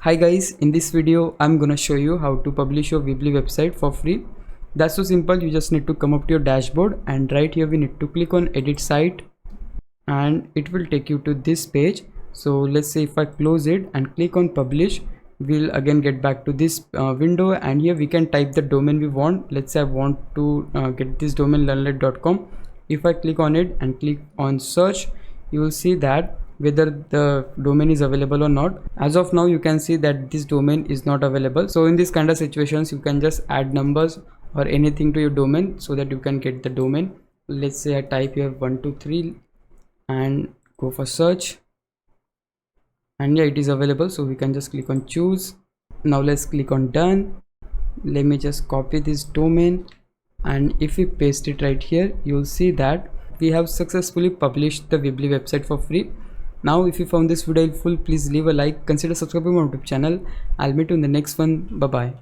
Hi guys, in this video I'm gonna show you how to publish your Weebly website for free. That's so simple. You just need to come up to your dashboard, and right here we need to click on edit site and it will take you to this page. So let's say if I close it and click on publish, we'll again get back to this window, and here we can type the domain we want. Let's say I want to get this domain learnlite.com. If I click on it and click on search, you will see that whether the domain is available or not. As of now you can see that this domain is not available. So in this kind of situations you can just add numbers or anything to your domain so that you can get the domain. Let's say I type here 123 and go for search, and yeah, it is available, so we can just click on choose. Now let's click on done. Let me just copy this domain, and if we paste it right here, you'll see that we have successfully published the Weebly website for free. Now if you found this video helpful, please leave a like, consider subscribing to my YouTube channel. I'll meet you in the next one. Bye bye.